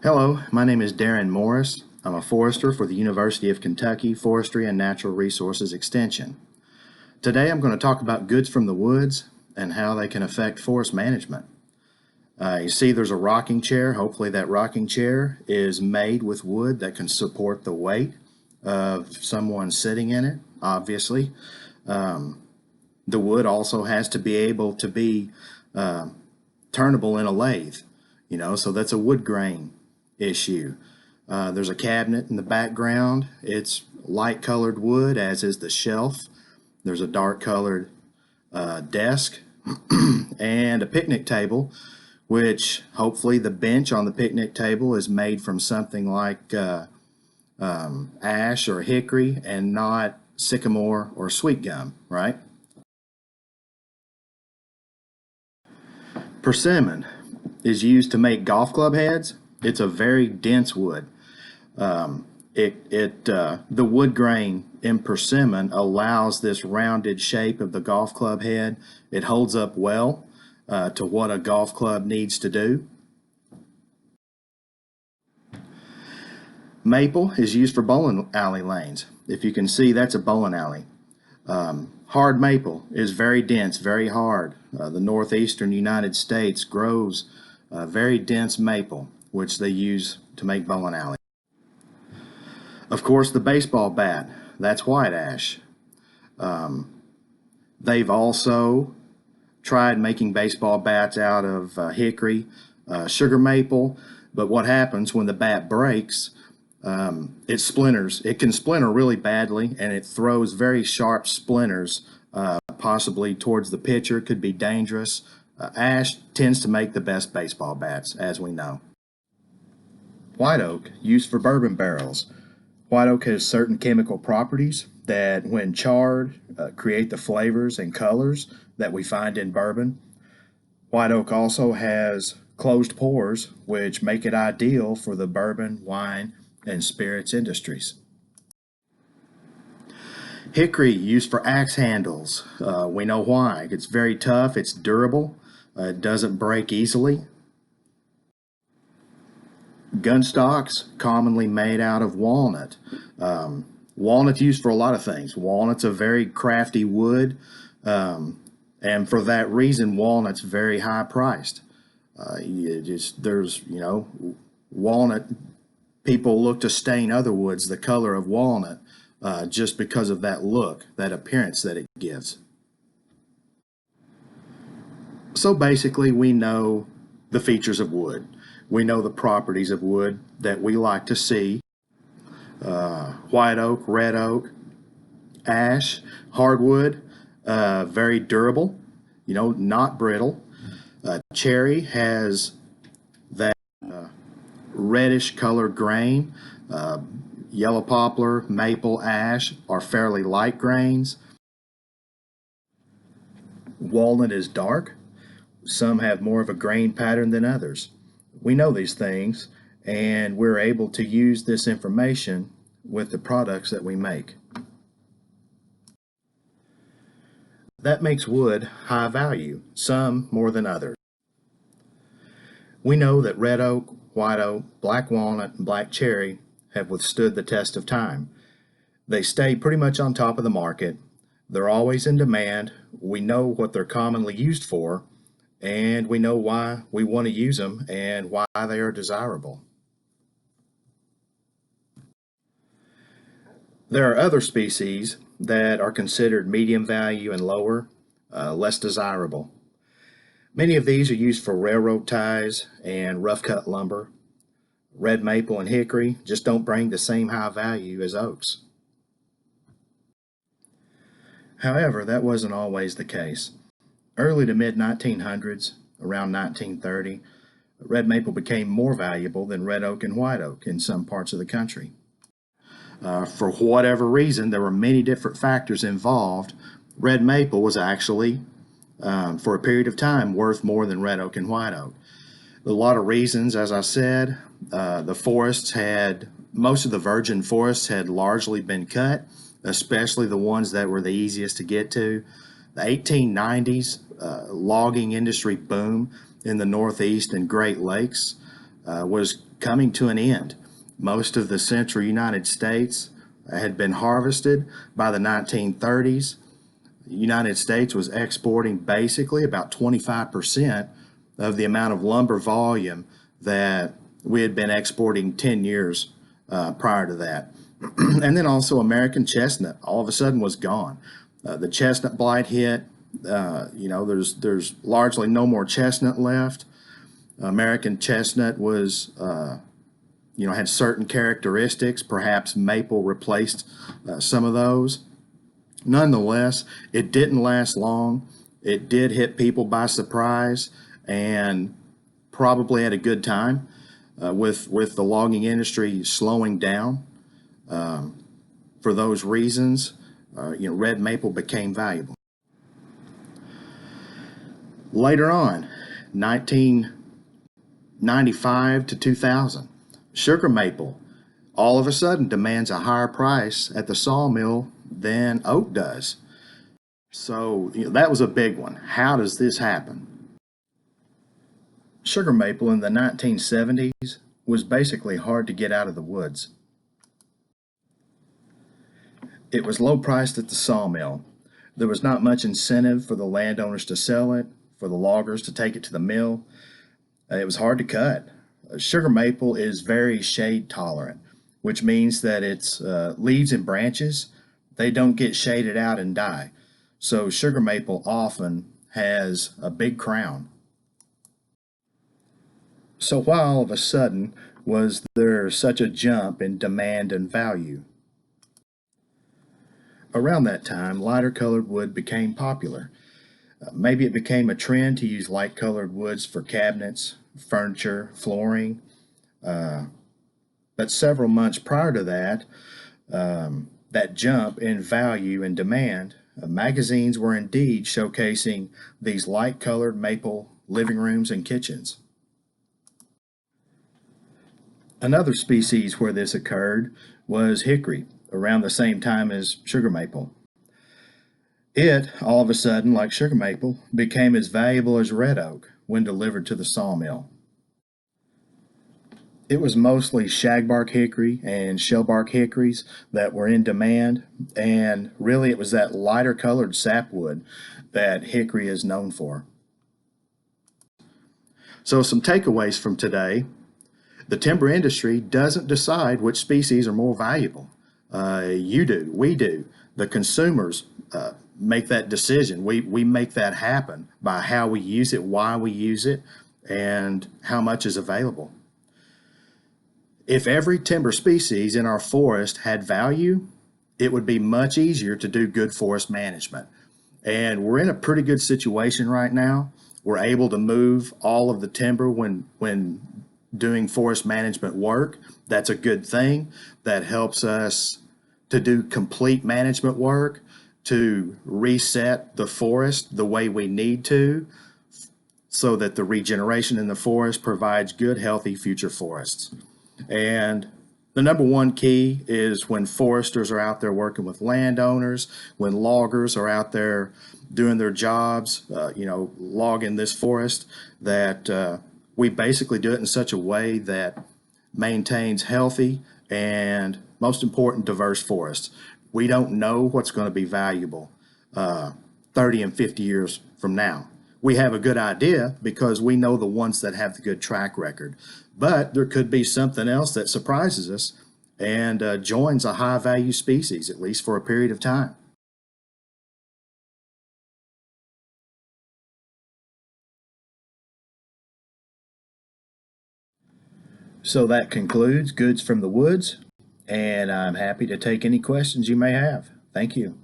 Hello, my name is Darren Morris. I'm a forester for the University of Kentucky Forestry and Natural Resources Extension. Today I'm going to talk about goods from the woods and how they can affect forest management. You see there's a rocking chair. Hopefully that rocking chair is made with wood that can support the weight of someone sitting in it, obviously. The wood also has to be able to be turnable in a lathe, so that's a wood grain issue. There's a cabinet in the background. It's light colored wood, as is the shelf. There's a dark colored desk and a picnic table, which hopefully the bench on the picnic table is made from something like ash or hickory and not sycamore or sweet gum, right? Persimmon is used to make golf club heads. It's a very dense wood. The wood grain in persimmon allows this rounded shape of the golf club head. It holds up well to what a golf club needs to do. Maple is used for bowling alley lanes. If you can see, that's a bowling alley. Hard maple is very dense, very hard. The northeastern United States grows very dense maple, which they use to make bowling alley. Of course, the baseball bat, that's white ash. They've also tried making baseball bats out of hickory, sugar maple, but what happens when the bat breaks, it splinters. It can splinter really badly, and it throws very sharp splinters, possibly towards the pitcher. It could be dangerous. Ash tends to make the best baseball bats, as we know. White oak, used for bourbon barrels. White oak has certain chemical properties that, when charred, create the flavors and colors that we find in bourbon. White oak also has closed pores, which make it ideal for the bourbon, wine, and spirits industries. Hickory, used for axe handles. We know why. It's very tough, it's durable, it doesn't break easily. Gun stocks, commonly made out of walnut. Walnut's used for a lot of things. Walnut's a very crafty wood, and for that reason, walnut's very high priced. Walnut, people look to stain other woods the color of walnut just because of that look, that appearance that it gives. So basically, we know the features of wood. We know the properties of wood that we like to see. White oak, red oak, ash, hardwood, very durable, not brittle. Cherry has that reddish color grain. Yellow poplar, maple, ash are fairly light grains. Walnut is dark. Some have more of a grain pattern than others. We know these things, and we're able to use this information with the products that we make. That makes wood high value, some more than others. We know that red oak, white oak, black walnut, and black cherry have withstood the test of time. They stay pretty much on top of the market. They're always in demand. We know what they're commonly used for, and we know why we want to use them and why they are desirable. There are other species that are considered medium value and lower, less desirable. Many of these are used for railroad ties and rough cut lumber. Red maple and hickory just don't bring the same high value as oaks. However, that wasn't always the case. Early to mid-1900s, around 1930, red maple became more valuable than red oak and white oak in some parts of the country. For whatever reason, there were many different factors involved. Red maple was actually, for a period of time, worth more than red oak and white oak. A lot of reasons, as I said. Most of the virgin forests had largely been cut, especially the ones that were the easiest to get to. The 1890s logging industry boom in the Northeast and Great Lakes was coming to an end. Most of the central United States had been harvested by the 1930s. The United States was exporting basically about 25% of the amount of lumber volume that we had been exporting 10 years prior to that. And then also American chestnut all of a sudden was gone. The chestnut blight hit. There's largely no more chestnut left. American chestnut was, had certain characteristics. Perhaps maple replaced some of those. Nonetheless, it didn't last long. It did hit people by surprise, and probably at a good time with the logging industry slowing down. For those reasons, red maple became valuable. Later on, 1995 to 2000, sugar maple all of a sudden demands a higher price at the sawmill than oak does. So that was a big one. How does this happen? Sugar maple in the 1970s was basically hard to get out of the woods. It was low priced at the sawmill. There was not much incentive for the landowners to sell it, for the loggers to take it to the mill. It was hard to cut. Sugar maple is very shade tolerant, which means that its leaves and branches, they don't get shaded out and die. So sugar maple often has a big crown. So why all of a sudden was there such a jump in demand and value? Around that time, lighter colored wood became popular. Maybe it became a trend to use light colored woods for cabinets, furniture, flooring. But several months prior to that, that jump in value and demand, magazines were indeed showcasing these light colored maple living rooms and kitchens. Another species where this occurred was hickory, around the same time as sugar maple. It, all of a sudden, like sugar maple, became as valuable as red oak when delivered to the sawmill. It was mostly shagbark hickory and shellbark hickories that were in demand, and really it was that lighter colored sapwood that hickory is known for. So some takeaways from today: the timber industry doesn't decide which species are more valuable. You do, we do. The consumers make that decision. We make that happen by how we use it, why we use it, and how much is available. If every timber species in our forest had value, it would be much easier to do good forest management. And we're in a pretty good situation right now. We're able to move all of the timber when doing forest management work. That's a good thing. That helps us to do complete management work, to reset the forest the way we need to, so that the regeneration in the forest provides good, healthy future forests. And the number one key is when foresters are out there working with landowners, when loggers are out there doing their jobs, logging this forest, that we basically do it in such a way that maintains healthy and, most important, diverse forests. We don't know what's going to be valuable 30 and 50 years from now. We have a good idea because we know the ones that have the good track record. But there could be something else that surprises us and joins a high value species, at least for a period of time. So that concludes Goods from the Woods, and I'm happy to take any questions you may have. Thank you.